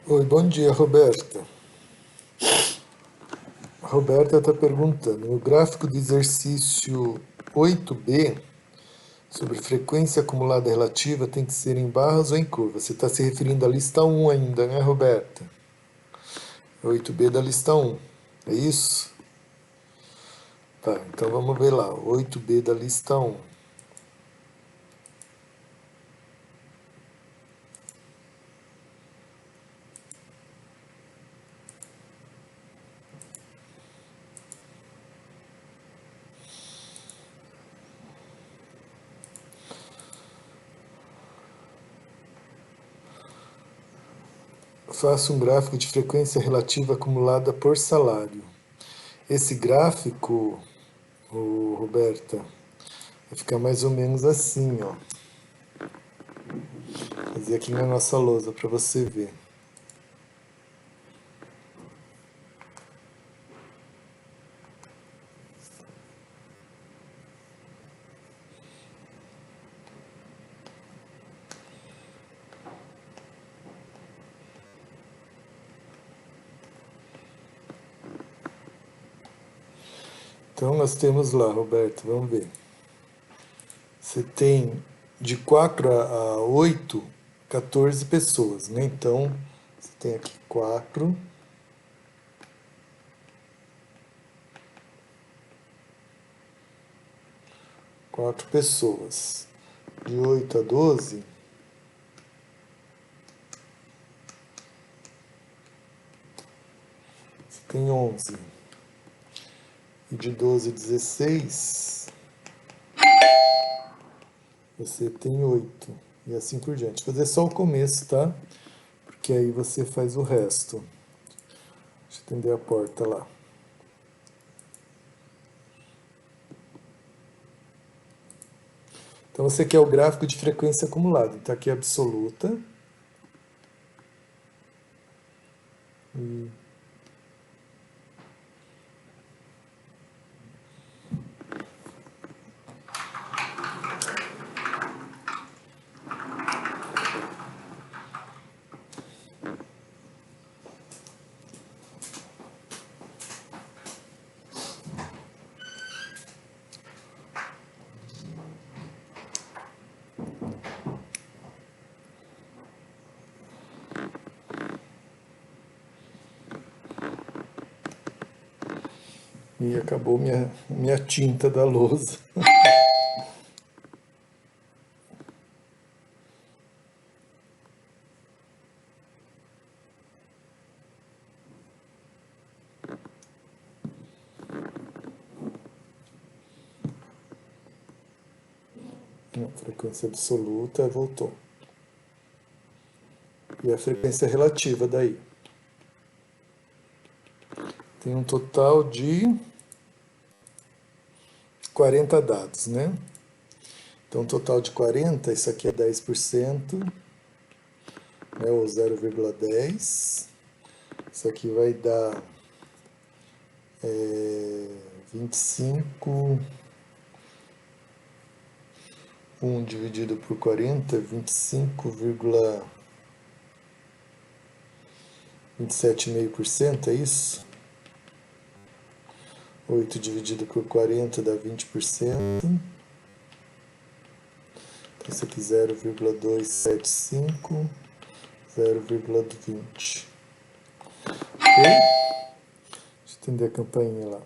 Oi, bom dia, Roberta. A Roberta está perguntando, no gráfico do exercício 8b, sobre frequência acumulada relativa, tem que ser em barras ou em curva? Você está se referindo à lista 1 ainda, né, Roberta? 8b da lista 1, é isso? Tá, então vamos ver lá, 8b da lista 1. Faça um gráfico de frequência relativa acumulada por salário. Esse gráfico, Roberta, vai ficar mais ou menos assim, ó. Vou fazer aqui na nossa lousa para você ver. Então nós temos lá, Roberto, vamos ver. Você tem de 4 a 8, 14 pessoas, né? Então você tem aqui 4 pessoas. De 8 a 12, você tem 11. E de 12 a 16, você tem 8. E assim por diante. Vou fazer só o começo, tá? Porque aí você faz o resto. Deixa eu atender a porta lá. Então você quer o gráfico de frequência acumulada. Então aqui é absoluta. E acabou minha tinta da lousa. Não, frequência absoluta voltou. E a frequência relativa daí? Tem um total de 40 dados, né? Então, um total de 40, isso aqui é 10%, né, ou 0,10. Isso aqui vai dar 25, 1 dividido por 40, 25,27,5%, é isso? 8 dividido por 40 dá 20%. Então, isso aqui 0,275, 0,20. Ok? Deixa eu atender a campainha lá.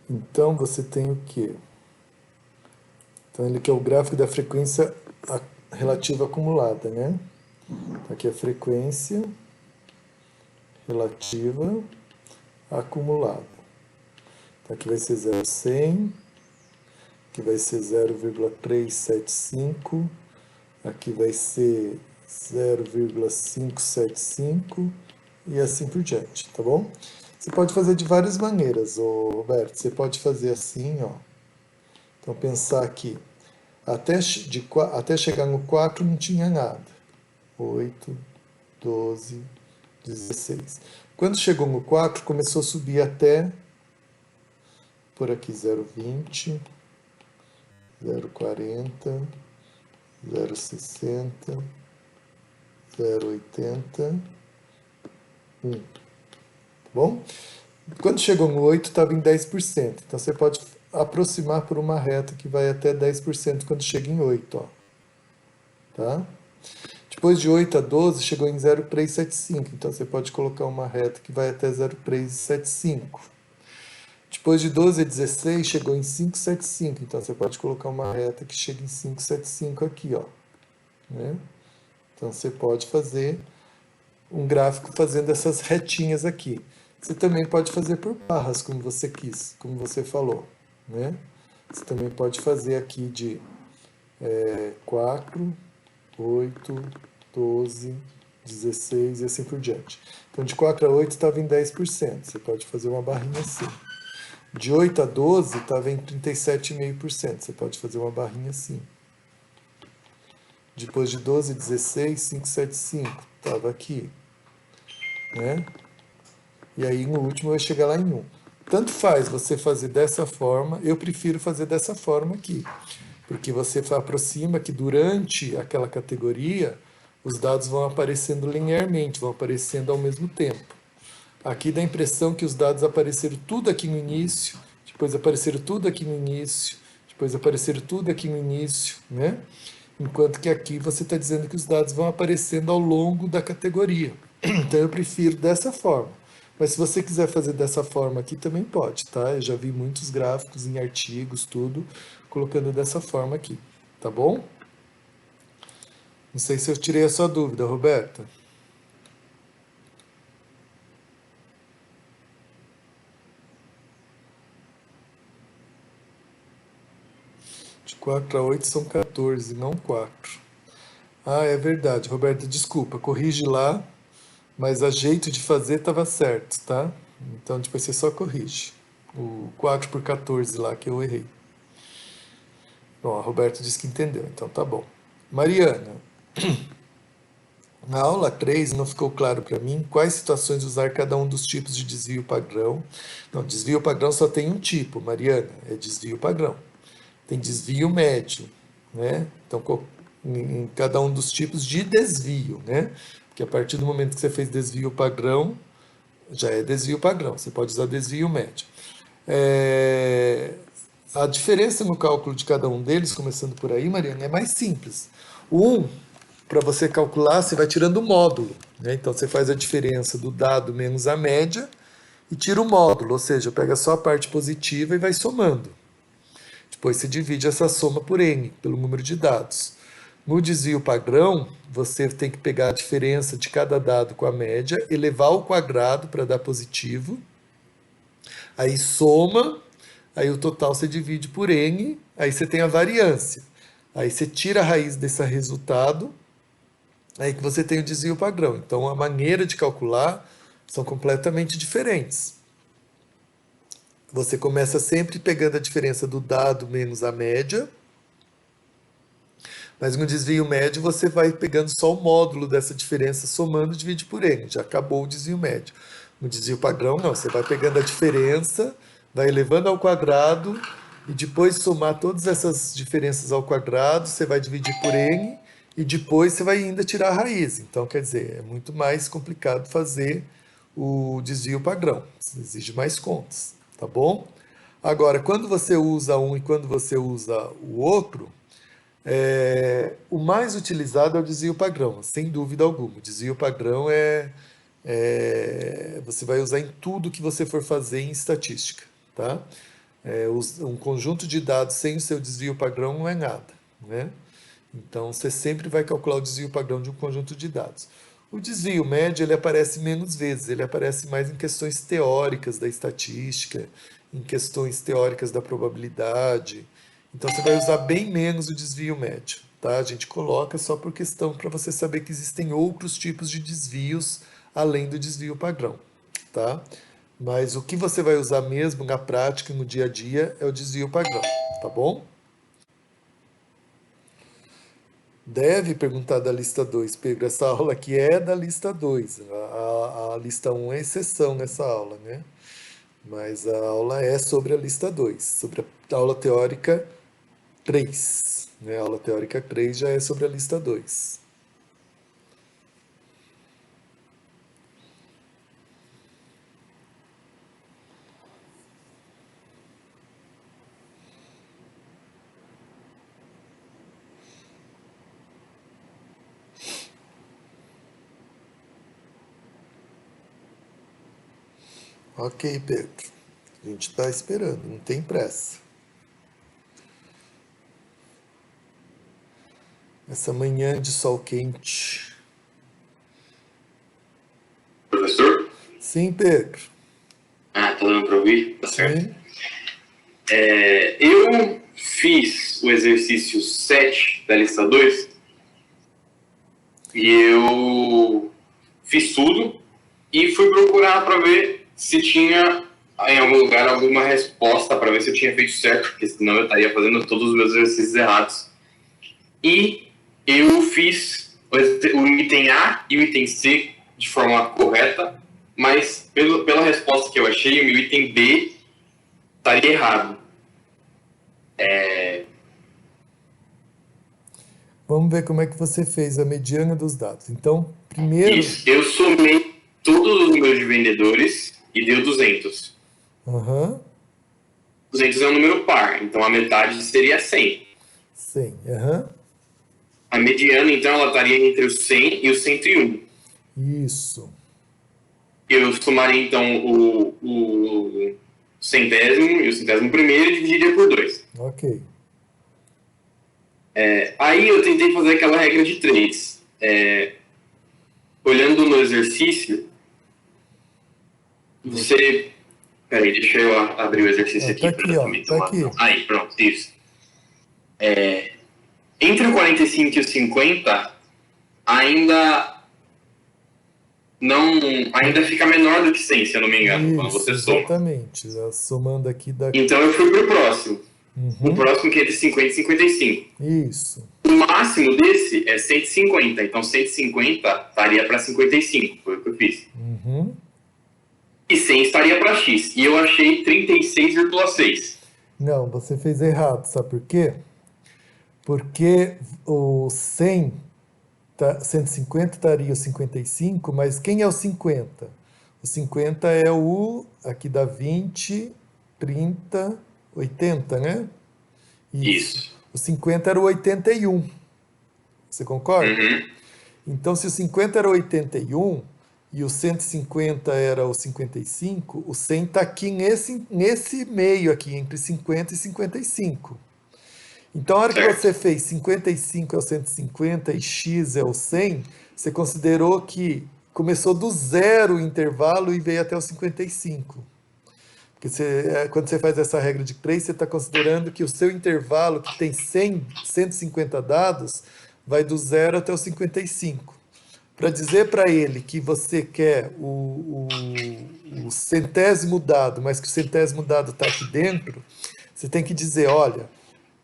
Então você tem o quê? Então ele quer o gráfico da frequência relativa acumulada, né? Aqui é a frequência relativa acumulada. Então aqui vai ser 0,100, aqui vai ser 0,375, aqui vai ser 0,575 e assim por diante, tá bom? Você pode fazer de várias maneiras, Roberto. Você pode fazer assim, ó. Então pensar aqui, Até chegar no 4 não tinha nada. 8, 12, 16. Quando chegou no 4, começou a subir até, por aqui, 0,20, 0,40, 0,60, 0,80, 1. Tá bom? Quando chegou no 8, estava em 10%. Então você pode aproximar por uma reta que vai até 10% quando chega em 8. Ó. Tá? Depois de 8 a 12, chegou em 0,375. Então você pode colocar uma reta que vai até 0,375. Depois de 12 a 16, chegou em 575. Então você pode colocar uma reta que chega em 575 aqui. Ó. Né? Então você pode fazer um gráfico fazendo essas retinhas aqui. Você também pode fazer por barras, como você quis, como você falou. Né? Você também pode fazer aqui de 4, 8, 12, 16 e assim por diante. Então, de 4 a 8 estava em 10%. Você pode fazer uma barrinha assim. De 8 a 12 estava em 37,5%. Você pode fazer uma barrinha assim. Depois de 12 a 16, 575. Estava aqui. Né? E aí, no último, vai chegar lá em 1. Tanto faz você fazer dessa forma. Eu prefiro fazer dessa forma aqui. Porque você aproxima que durante aquela categoria os dados vão aparecendo linearmente, vão aparecendo ao mesmo tempo. Aqui dá a impressão que os dados apareceram tudo aqui no início, depois apareceram tudo aqui no início, depois apareceram tudo aqui no início, né? Enquanto que aqui você está dizendo que os dados vão aparecendo ao longo da categoria. Então eu prefiro dessa forma. Mas se você quiser fazer dessa forma aqui, também pode, tá? Eu já vi muitos gráficos em artigos, tudo, colocando dessa forma aqui, tá bom? Não sei se eu tirei a sua dúvida, Roberta. De 4 a 8 são 14, não 4. Ah, é verdade, Roberta, desculpa, corrige lá, mas a jeito de fazer estava certo, tá? Então depois você só corrige. O 4 por 14 lá que eu errei. Bom, a Roberta disse que entendeu, então tá bom. Mariana, na aula 3 não ficou claro para mim quais situações usar cada um dos tipos de desvio padrão. Não, desvio padrão só tem um tipo, Mariana, é desvio padrão. Tem desvio médio, né? Então, em cada um dos tipos de desvio, né? Porque a partir do momento que você fez desvio padrão, já é desvio padrão. Você pode usar desvio médio. A diferença no cálculo de cada um deles, começando por aí, Mariana, é mais simples. O 1, para você calcular, você vai tirando o módulo. Né? Então, você faz a diferença do dado menos a média e tira o módulo, ou seja, pega só a parte positiva e vai somando. Depois você divide essa soma por n, pelo número de dados. No desvio padrão, você tem que pegar a diferença de cada dado com a média, elevar ao quadrado para dar positivo, aí soma, aí o total você divide por n, aí você tem a variância. Aí você tira a raiz desse resultado, aí que você tem o desvio padrão. Então a maneira de calcular são completamente diferentes. Você começa sempre pegando a diferença do dado menos a média, mas no desvio médio você vai pegando só o módulo dessa diferença, somando e divide por n. Já acabou o desvio médio. No desvio padrão, não. Você vai pegando a diferença, vai elevando ao quadrado e depois somar todas essas diferenças ao quadrado, você vai dividir por n e depois você vai ainda tirar a raiz. Então, quer dizer, é muito mais complicado fazer o desvio padrão. Exige mais contas, tá bom? Agora, quando você usa um e quando você usa o outro, o mais utilizado é o desvio padrão, sem dúvida alguma. O desvio padrão você vai usar em tudo que você for fazer em estatística, tá? Um conjunto de dados sem o seu desvio padrão não é nada, né? Então, você sempre vai calcular o desvio padrão de um conjunto de dados. O desvio médio, ele aparece menos vezes, ele aparece mais em questões teóricas da estatística, em questões teóricas da probabilidade. Então, você vai usar bem menos o desvio médio, tá? A gente coloca só por questão para você saber que existem outros tipos de desvios além do desvio padrão, tá? Mas o que você vai usar mesmo na prática, no dia a dia, é o desvio padrão, tá bom? Deve perguntar da lista 2, Pedro. Essa aula aqui é da lista 2. A lista um é exceção nessa aula, né? Mas a aula é sobre a lista 2, sobre a aula teórica 3. Né? A aula teórica 3 já é sobre a lista 2. Ok, Pedro. A gente está esperando, não tem pressa. Essa manhã de sol quente. Professor? Sim, Pedro. Ah, tá dando para ouvir? Tá certo. Sim. Eu fiz o exercício 7 da lista 2 e eu fiz tudo e fui procurar para ver se tinha em algum lugar alguma resposta para ver se eu tinha feito certo, porque senão eu estaria fazendo todos os meus exercícios errados. E eu fiz o item A e o item C de forma correta, mas pela resposta que eu achei, o meu item B estaria errado. Vamos ver como é que você fez a mediana dos dados. Então, primeiro, Isso. Eu somei todos os números de vendedores e deu 200. aham, 200 é um número par, então a metade seria 100. 100, aham, A mediana, então, ela estaria entre o 100 e o 101. isso, Eu somaria, então, o centésimo e o centésimo primeiro e dividiria por 2. ok. Aí eu tentei fazer aquela regra de 3. Olhando no exercício, você... Peraí, deixa eu abrir o exercício Tá aqui aqui, para ó, também tá tomar. aqui. Aí, pronto, isso. Entre o 45 e o 50, ainda não, ainda fica menor do que 100, se eu não me engano, quando Isso, você soma. exatamente. Somando aqui dá. Então eu fui pro próximo. O Uhum, próximo que é entre 50 e 55. isso, O máximo desse é 150, então 150 estaria para 55, foi o que eu fiz. uhum. E 100 estaria para X. E eu achei 36,6. Não, você fez errado, sabe por quê? Porque o 100, 150 estaria o 55, mas quem é o 50? O 50 é o, aqui dá 20, 30, 80, né? Isso. Isso. O 50 era o 81. Você concorda? Uhum. Então, se o 50 era o 81 e o 150 era o 55, o 100 está aqui nesse meio aqui, entre 50 e 55. Então, a hora que Certo. você fez 55 é o 150 e x é o 100, você considerou que começou do zero o intervalo e veio até o 55. Porque quando você faz essa regra de 3, você está considerando que o seu intervalo, que tem 100, 150 dados, vai do zero até o 55. Para dizer para ele que você quer o centésimo dado, mas que o centésimo dado está aqui dentro, você tem que dizer, olha,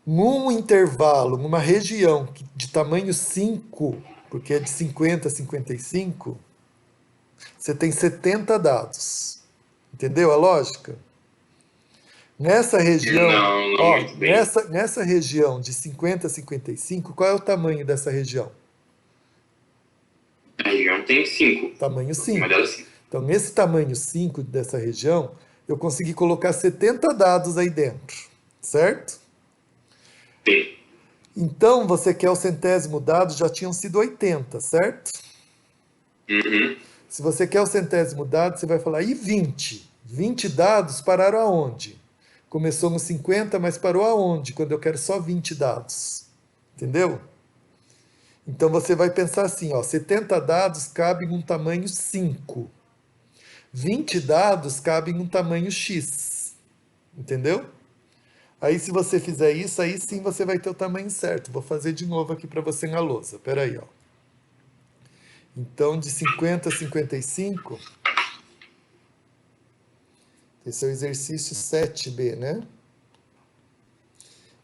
num intervalo, numa região de tamanho 5, porque é de 50 a 55, você tem 70 dados. Entendeu a lógica? Nessa região, Não ó, muito bem. nessa região de 50 a 55, qual é o tamanho dessa região? A região tem 5. Tamanho Uma 5. delas 5. Então, nesse tamanho 5 dessa região, eu consegui colocar 70 dados aí dentro, certo? Tem. Então, você quer o centésimo dado, já tinham sido 80, certo? Uhum. Se você quer o centésimo dado, você vai falar, e 20? 20 dados pararam aonde? Começou no 50, mas parou aonde? Quando eu quero só 20 dados. Entendeu? Então você vai pensar assim, ó, 70 dados cabem num tamanho 5. 20 dados cabem num tamanho X. Entendeu? Aí se você fizer isso, aí sim você vai ter o tamanho certo. Vou fazer de novo aqui para você na lousa. Pera aí, ó. Então de 50 a 55, esse é o exercício 7B, né?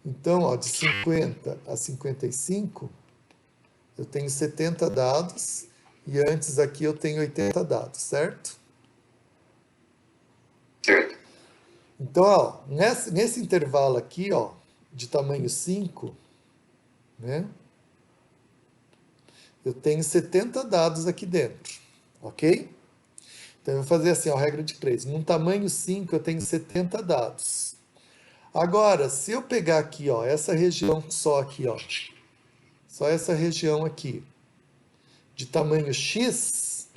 Então, ó, de 50 a 55, eu tenho 70 dados, e antes aqui eu tenho 80 dados, certo? Certo. Então, ó, nesse intervalo aqui, ó, de tamanho 5, né? Eu tenho 70 dados aqui dentro, ok? Então, eu vou fazer assim, ó, regra de 3. Num tamanho 5, eu tenho 70 dados. Agora, se eu pegar aqui, ó, essa região só aqui, ó, só essa região aqui, de tamanho X,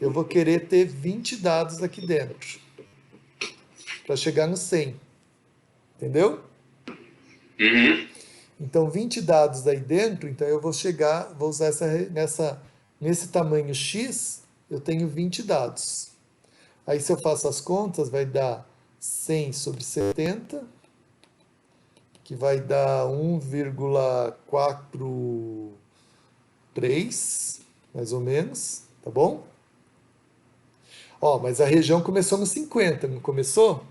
eu vou querer ter 20 dados aqui dentro, para chegar no 100. Entendeu? Uhum. Então, 20 dados aí dentro, então eu vou usar nesse tamanho X, eu tenho 20 dados. Aí, se eu faço as contas, vai dar 100 sobre 70, que vai dar 1,43, mais ou menos, tá bom? Ó, mas a região começou no 50, não começou?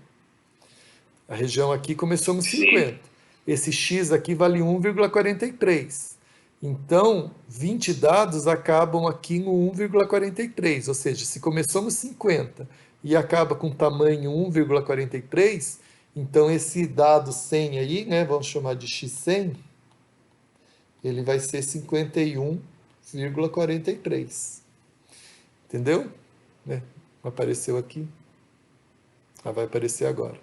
A região aqui começou no 50. Esse X aqui vale 1,43. Então, 20 dados acabam aqui no 1,43. Ou seja, se começou no 50 e acaba com tamanho 1,43, então esse dado 100 aí, né, vamos chamar de X100, ele vai ser 51,43. Entendeu? Né? Apareceu aqui. Ah, vai aparecer agora.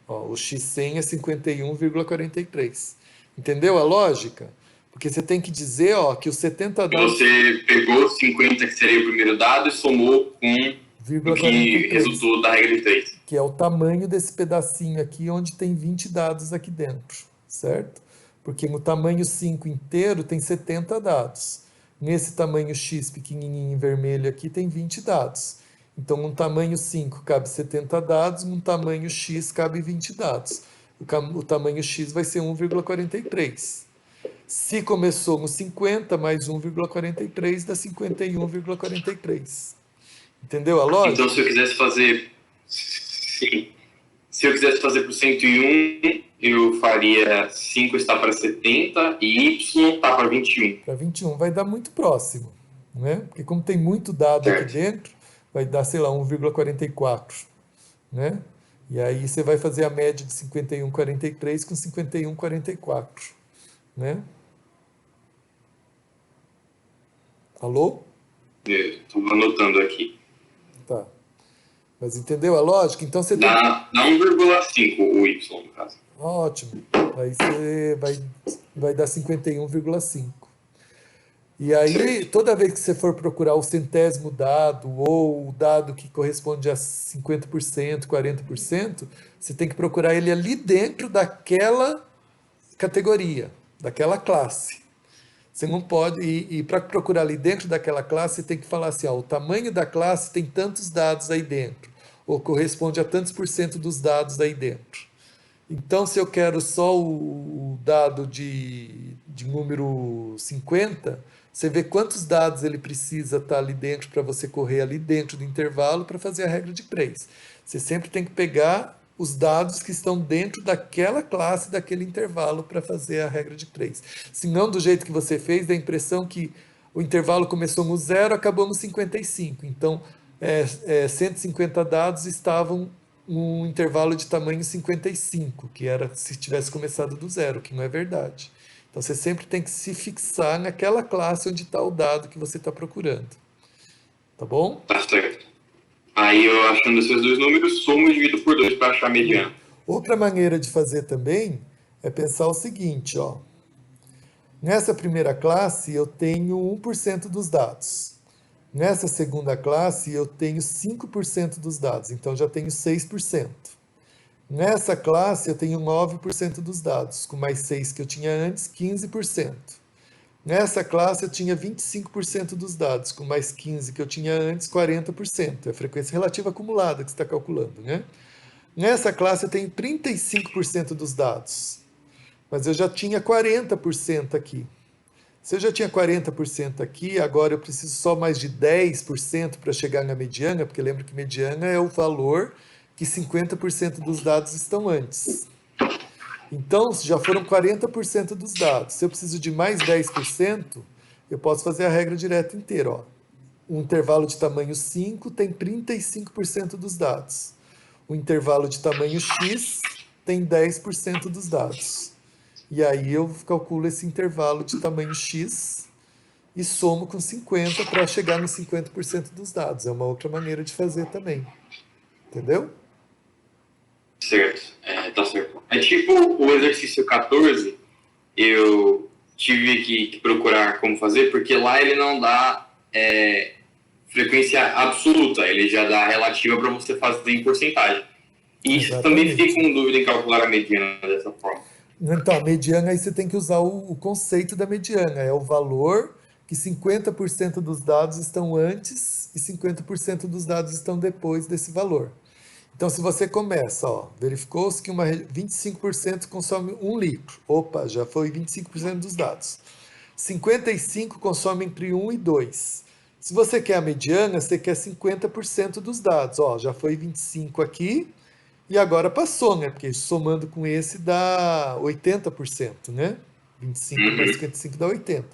Ó, o X100 é 51,43. Entendeu a lógica? Porque você tem que dizer, ó, que os 70 dados... Você pegou 50, que seria o primeiro dado, e somou com o que resultou da regra de 3. Que é o tamanho desse pedacinho aqui, onde tem 20 dados aqui dentro, certo? Porque no tamanho 5 inteiro tem 70 dados. Nesse tamanho X pequenininho em vermelho aqui tem 20 dados. Então, num tamanho 5 cabe 70 dados, num tamanho X cabe 20 dados. O tamanho X vai ser 1,43. Se começou no 50, mais 1,43 dá 51,43. Entendeu a lógica? Então, se eu quisesse fazer... Sim. Se eu quisesse fazer por 101, eu faria 5 está para 70 e Y está para 21. Para 21 vai dar muito próximo, né? Porque como tem muito dado certo. Aqui dentro, vai dar, sei lá, 1,44, né? E aí você vai fazer a média de 51,43 com 51,44, né? Alô? Estou anotando aqui. Tá. Mas entendeu a lógica? Então você dá 1,5 o Y, no caso. Ótimo. Aí você vai dar 51,5. E aí, toda vez que você for procurar o centésimo dado, ou o dado que corresponde a 50%, 40%, você tem que procurar ele ali dentro daquela categoria, daquela classe. Você não pode, e para procurar ali dentro daquela classe, você tem que falar assim, ó, o tamanho da classe tem tantos dados aí dentro, ou corresponde a tantos por cento dos dados aí dentro. Então, se eu quero só o dado de número 50, você vê quantos dados ele precisa estar ali dentro para você correr ali dentro do intervalo para fazer a regra de 3. Você sempre tem que pegar os dados que estão dentro daquela classe, daquele intervalo, para fazer a regra de 3. Se não, do jeito que você fez, dá a impressão que o intervalo começou no 0, acabou no 55. Então, 150 dados estavam num intervalo de tamanho 55, que era se tivesse começado do 0, que não é verdade. Então, você sempre tem que se fixar naquela classe onde está o dado que você está procurando. Tá bom? Tá certo. Aí, eu achando esses dois números, somo e divido por 2 para achar a mediana. Outra maneira de fazer também é pensar o seguinte, ó. Nessa primeira classe, eu tenho 1% dos dados. Nessa segunda classe, eu tenho 5% dos dados, então já tenho 6%. Nessa classe, eu tenho 9% dos dados, com mais 6 que eu tinha antes, 15%. Nessa classe, eu tinha 25% dos dados, com mais 15 que eu tinha antes, 40%. É a frequência relativa acumulada que você está calculando, né? Nessa classe, eu tenho 35% dos dados, mas eu já tinha 40% aqui. Se eu já tinha 40% aqui, agora eu preciso só mais de 10% para chegar na mediana, porque lembra que mediana é o valor que 50% dos dados estão antes. Então, já foram 40% dos dados. Se eu preciso de mais 10%, eu posso fazer a regra direta inteira. Ó. Um intervalo de tamanho 5 tem 35% dos dados. O intervalo de tamanho x tem 10% dos dados. E aí eu calculo esse intervalo de tamanho x e somo com 50 para chegar nos 50% dos dados. É uma outra maneira de fazer também. Entendeu? Certo, tá certo. É tipo o exercício 14, eu tive que procurar como fazer, porque lá ele não dá frequência absoluta, ele já dá relativa para você fazer em porcentagem. E isso também fiquei Exatamente. com dúvida em calcular a mediana dessa forma. Então, a mediana, aí você tem que usar o conceito da mediana. É o valor que 50% dos dados estão antes e 50% dos dados estão depois desse valor. Então, se você começa, ó, verificou-se que 25% consome 1 litro. Opa, já foi 25% dos dados. 55% consome entre 1 e 2. Se você quer a mediana, você quer 50% dos dados. Ó, já foi 25 aqui, e agora passou, né? Porque somando com esse dá 80%, né? 25 mais Uhum. 55 dá 80.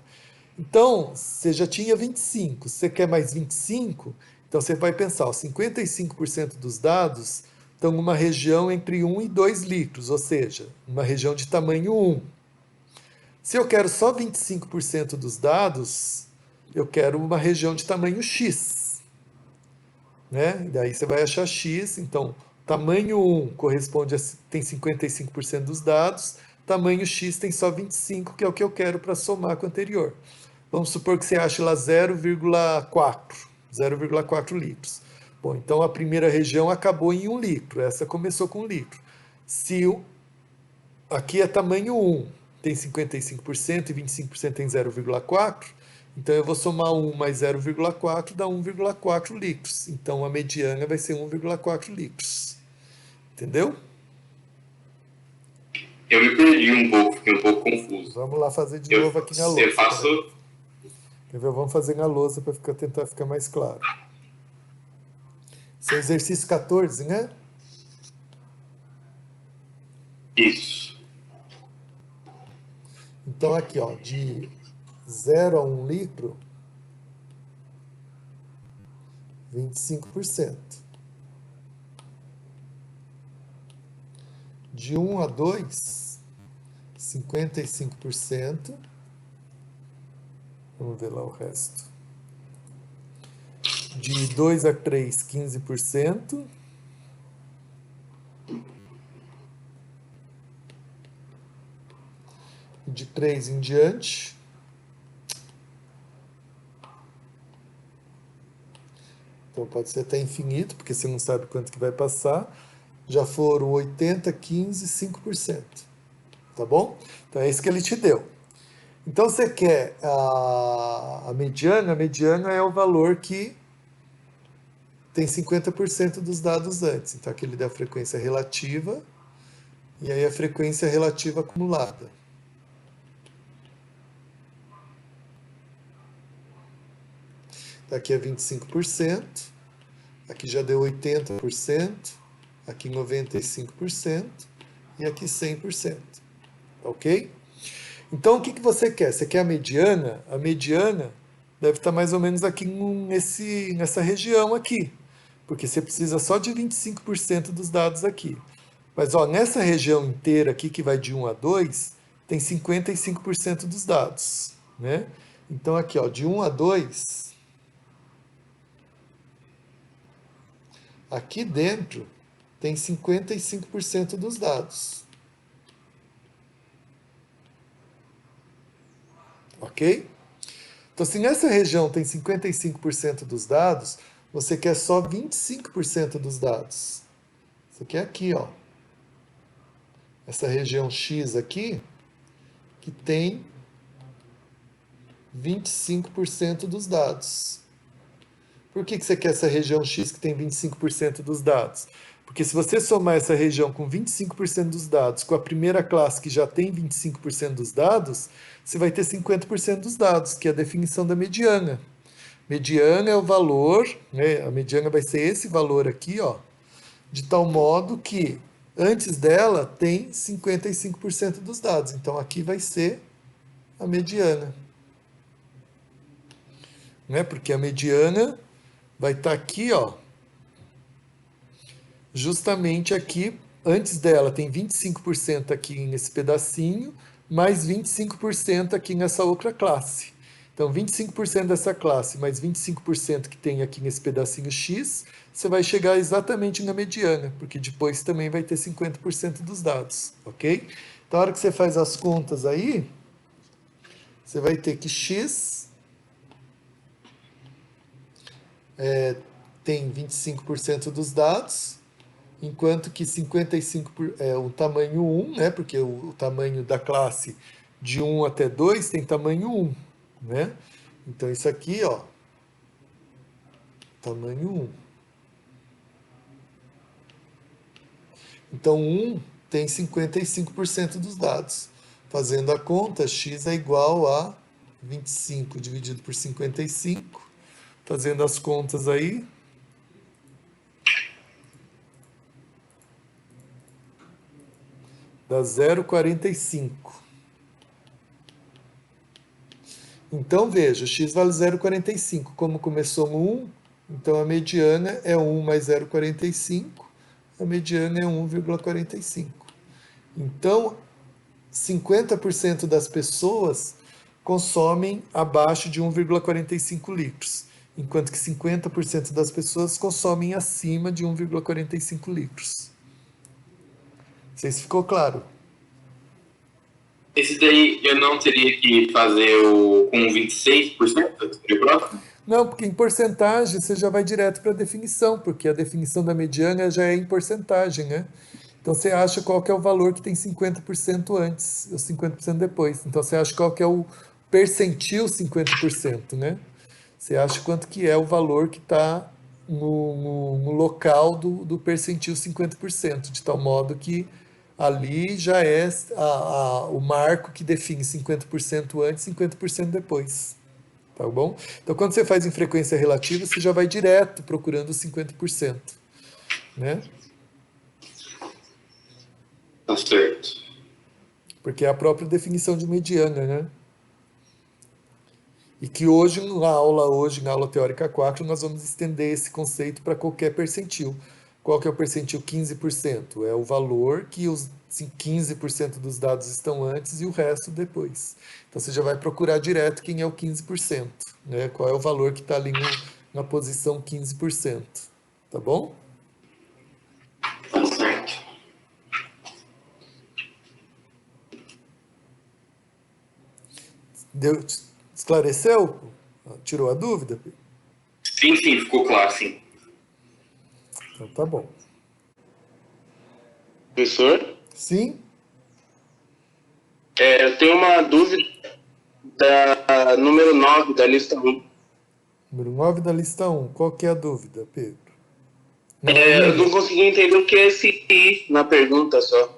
Então, você já tinha 25, você quer mais 25, então você vai pensar, ó, 55% dos dados estão numa região entre 1 e 2 litros, ou seja, uma região de tamanho 1. Se eu quero só 25% dos dados, eu quero uma região de tamanho X, né? E daí você vai achar X, então tamanho 1 corresponde a tem 55% dos dados, tamanho X tem só 25, que é o que eu quero para somar com o anterior. Vamos supor que você ache lá 0,4 litros. Bom, então a primeira região acabou em 1 litro, essa começou com 1 litro. Se aqui é tamanho 1, tem 55% e 25% tem 0,4, então eu vou somar 1 mais 0,4 dá 1,4 litros. Então a mediana vai ser 1,4 litros. Entendeu? Eu me perdi um pouco, fiquei um pouco confuso. Vamos lá fazer de Eu, novo aqui na eu lousa. faço. Peraí. Quer ver? Vamos fazer na lousa para tentar ficar mais claro. Esse é o exercício 14, né? Isso. Então aqui, ó, de 0 a 1 litro, 25%. De 1 a 2, 55%. Vamos ver lá o resto. De 2 a 3, 15%. De 3 em diante. Então pode ser até infinito, porque você não sabe quanto que vai passar. Já foram 80, 15, 5%. Tá bom? Então é isso que ele te deu. Então você quer a mediana é o valor que tem 50% dos dados antes. Então aqui ele dá a frequência relativa e aí a frequência relativa acumulada. Aqui é 25%, aqui já deu 80%, aqui 95% e aqui 100%. Ok? Então o que você quer? Você quer a mediana? A mediana deve estar mais ou menos aqui nessa região aqui, porque você precisa só de 25% dos dados aqui. Mas ó, nessa região inteira aqui, que vai de 1 a 2, tem 55% dos dados. Né? Então aqui, ó, de 1 a 2, aqui dentro tem 55% dos dados. Ok? Então, se nessa região tem 55% dos dados, você quer só 25% dos dados. Você quer aqui, ó. Essa região X aqui, que tem 25% dos dados. Por que você quer essa região X que tem 25% dos dados? Porque se você somar essa região com 25% dos dados com a primeira classe que já tem 25% dos dados, você vai ter 50% dos dados, que é a definição da mediana. Mediana é o valor, né? A mediana vai ser esse valor aqui, ó, de tal modo que antes dela tem 55% dos dados. Então aqui vai ser a mediana. né? Porque a mediana vai estar aqui, ó, justamente aqui, antes dela tem 25% aqui nesse pedacinho, mais 25% aqui nessa outra classe. Então, 25% dessa classe, mais 25% que tem aqui nesse pedacinho X, você vai chegar exatamente na mediana, porque depois também vai ter 50% dos dados, ok? Então, a hora que você faz as contas aí, você vai ter que X tem 25% dos dados, enquanto que 55% é o tamanho 1, né? Porque o tamanho da classe de 1 até 2 tem tamanho 1, né? Então isso aqui, ó, tamanho 1. Então 1 tem 55% dos dados. Fazendo a conta, x é igual a 25 dividido por 55. Fazendo as contas aí, dá 0,45. Então, veja, x vale 0,45. Como começou no 1, então a mediana é 1 mais 0,45. A mediana é 1,45. Então, 50% das pessoas consomem abaixo de 1,45 litros, enquanto que 50% das pessoas consomem acima de 1,45 litros. Não sei se ficou claro. Esse daí eu não teria que fazer com 26% de próximo? Não, porque em porcentagem você já vai direto para a definição, porque a definição da mediana já é em porcentagem, né? Então você acha qual que é o valor que tem 50% antes e 50% depois. Então você acha qual que é o percentil 50%, né? Você acha quanto que é o valor que está no local do percentil 50%, de tal modo que ali já é o marco que define 50% antes e 50% depois. Tá bom? Então, quando você faz em frequência relativa, você já vai direto procurando os 50%, né? Tá certo. Porque é a própria definição de mediana, né? E que hoje, na aula teórica 4, nós vamos estender esse conceito para qualquer percentil. Qual que é o percentil 15%? É o valor que os 15% dos dados estão antes e o resto depois. Então você já vai procurar direto quem é o 15%, né? Qual é o valor que está ali na posição 15%. Tá bom? Tá certo. Deu, esclareceu? Tirou a dúvida? Sim, sim, ficou claro, sim. Então tá bom. Professor, Sim? eu tenho uma dúvida da número 9 da lista 1. Número 9 da lista 1. Qual que é a dúvida, Pedro? Não, é o Eu não I. consegui entender o que é esse I na pergunta só.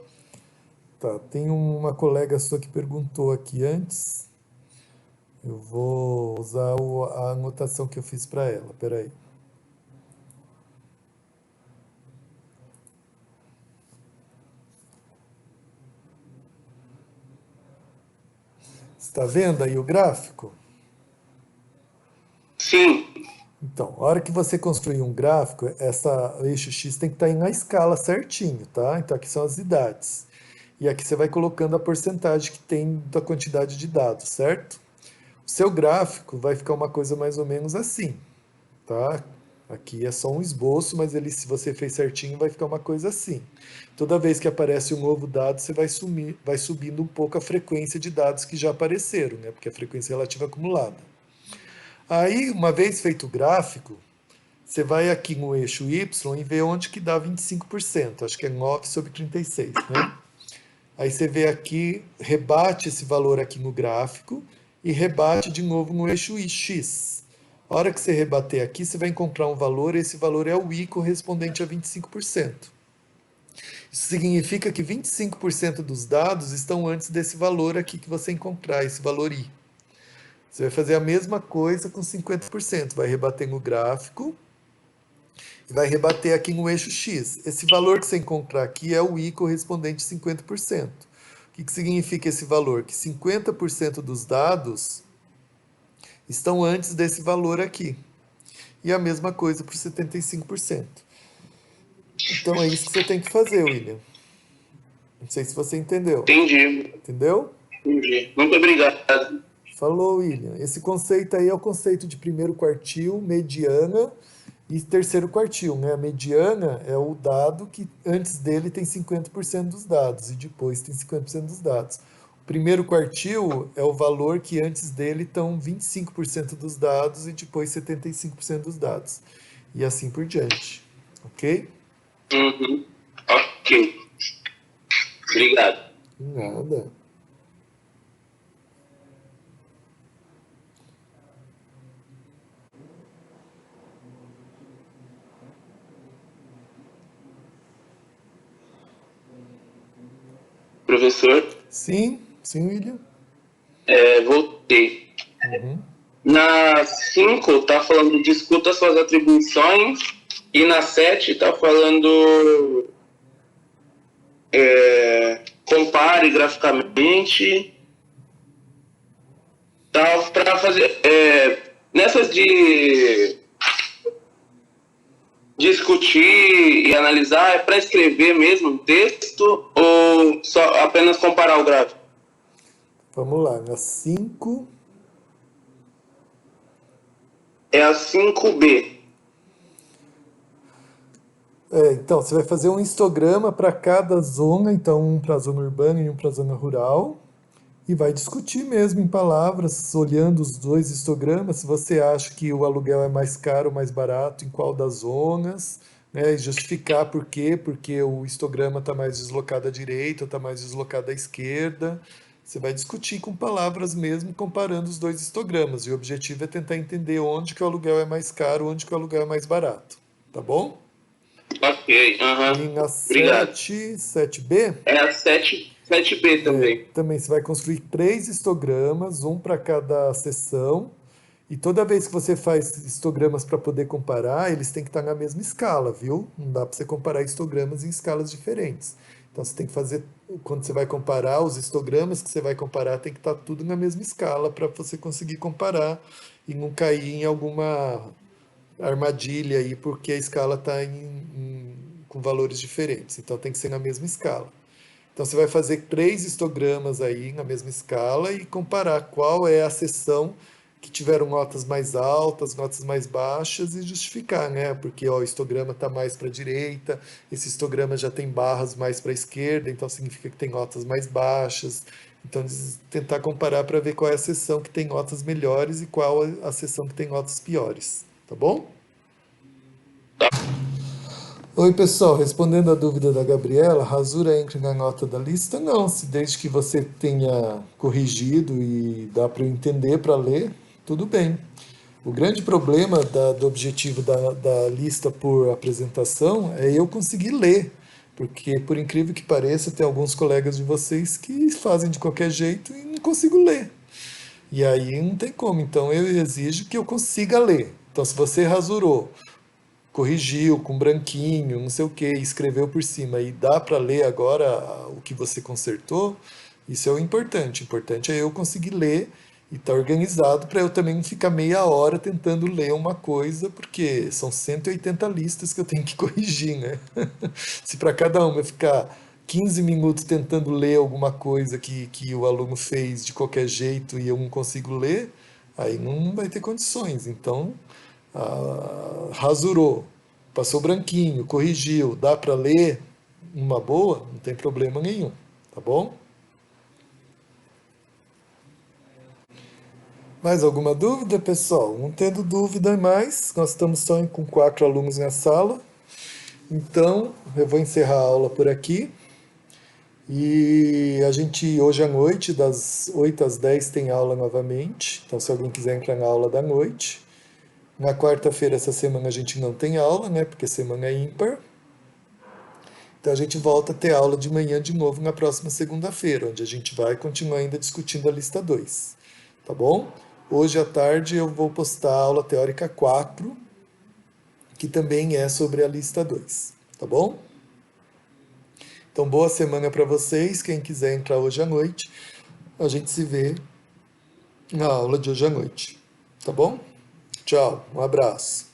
Tá, tem uma colega sua que perguntou aqui antes. Eu vou usar a anotação que eu fiz para ela. Peraí. Está vendo aí o gráfico? Sim, Então, a hora que você construir um gráfico, o eixo X tem que estar na escala certinho, tá? Então aqui são as idades. E aqui você vai colocando a porcentagem que tem da quantidade de dados, certo? O seu gráfico vai ficar uma coisa mais ou menos assim, tá? Aqui é só um esboço, mas ele, se você fez certinho, vai ficar uma coisa assim. Toda vez que aparece um novo dado, você vai subindo um pouco a frequência de dados que já apareceram, né? Porque é a frequência relativa acumulada. Aí, uma vez feito o gráfico, você vai aqui no eixo Y e vê onde que dá 25%. Acho que é 9 sobre 36, né? Aí você vê aqui, rebate esse valor aqui no gráfico e rebate de novo no eixo X. A hora que você rebater aqui, você vai encontrar um valor, e esse valor é o I correspondente a 25%. Isso significa que 25% dos dados estão antes desse valor aqui que você encontrar, esse valor I. Você vai fazer a mesma coisa com 50%. Vai rebater no gráfico e vai rebater aqui no eixo X. Esse valor que você encontrar aqui é o I correspondente a 50%. O que significa esse valor? Que 50% dos dados estão antes desse valor aqui. E a mesma coisa para os 75%. Então é isso que você tem que fazer, William. Não sei se você entendeu. Entendi, Entendeu? entendi. Muito obrigado. Falou, William. Esse conceito aí é o conceito de primeiro quartil, mediana e terceiro quartil, né? A mediana é o dado que antes dele tem 50% dos dados e depois tem 50% dos dados. O primeiro quartil é o valor que antes dele estão 25% dos dados e depois 75% dos dados. E assim por diante. Ok? Uhum. Ok, obrigado. Nada. Professor, Sim, sim, William. voltei. Uhum. Na 5 tá falando discuta suas atribuições e na 7 tá falando compare graficamente. Tá para fazer nessas de discutir e analisar é para escrever mesmo um texto ou só apenas comparar o gráfico? Vamos lá, na 5. É a 5B. Então, você vai fazer um histograma para cada zona, então um para a zona urbana e um para a zona rural, e vai discutir mesmo em palavras, olhando os dois histogramas, se você acha que o aluguel é mais caro ou mais barato, em qual das zonas, né, e justificar por quê, porque o histograma está mais deslocado à direita, está mais deslocado à esquerda. Você vai discutir com palavras mesmo, comparando os dois histogramas, e o objetivo é tentar entender onde que o aluguel é mais caro, onde que o aluguel é mais barato, tá bom? Ok, E na obrigado. 7B, É a 7B também. também você vai construir 3 histogramas, um para cada seção. E toda vez que você faz histogramas para poder comparar, eles têm que estar na mesma escala, viu? Não dá para você comparar histogramas em escalas diferentes. Então você tem que fazer, quando você vai comparar, os histogramas que você vai comparar tem que estar tudo na mesma escala para você conseguir comparar e não cair em alguma armadilha aí, porque a escala está com valores diferentes. Então tem que ser na mesma escala. Então você vai fazer 3 histogramas aí na mesma escala e comparar qual é a seção que tiveram notas mais altas, notas mais baixas e justificar, né? Porque ó, o histograma está mais para a direita, esse histograma já tem barras mais para a esquerda, então significa que tem notas mais baixas. Então tentar comparar para ver qual é a seção que tem notas melhores e qual a seção que tem notas piores, tá bom? Oi, pessoal. Respondendo a dúvida da Gabriela, rasura entra na nota da lista? Não, se desde que você tenha corrigido e dá para eu entender para ler, tudo bem. O grande problema do objetivo da lista por apresentação é eu conseguir ler, porque, por incrível que pareça, tem alguns colegas de vocês que fazem de qualquer jeito e não consigo ler. E aí não tem como, então eu exijo que eu consiga ler. Então, se você rasurou, corrigiu com branquinho, não sei o que, escreveu por cima e dá para ler agora o que você consertou, isso é o importante. O importante é eu conseguir ler e estar organizado para eu também não ficar meia hora tentando ler uma coisa, porque são 180 listas que eu tenho que corrigir, né? Se para cada uma eu ficar 15 minutos tentando ler alguma coisa que o aluno fez de qualquer jeito e eu não consigo ler, aí não vai ter condições. Então, rasurou, passou branquinho, corrigiu, dá para ler uma boa, não tem problema nenhum, tá bom? Mais alguma dúvida, pessoal? Não tendo dúvida mais, nós estamos só com 4 alunos na sala, então eu vou encerrar a aula por aqui. E a gente, hoje à noite, das 8 às 10, tem aula novamente. Então, se alguém quiser entrar na aula da noite. Na quarta-feira, essa semana, a gente não tem aula, né? Porque semana é ímpar. Então, a gente volta a ter aula de manhã de novo na próxima segunda-feira, onde a gente vai continuar ainda discutindo a lista 2. Tá bom? Hoje à tarde eu vou postar a aula teórica 4, que também é sobre a lista 2. Tá bom? Então, boa semana para vocês. Quem quiser entrar hoje à noite, a gente se vê na aula de hoje à noite. Tá bom? Tchau, um abraço.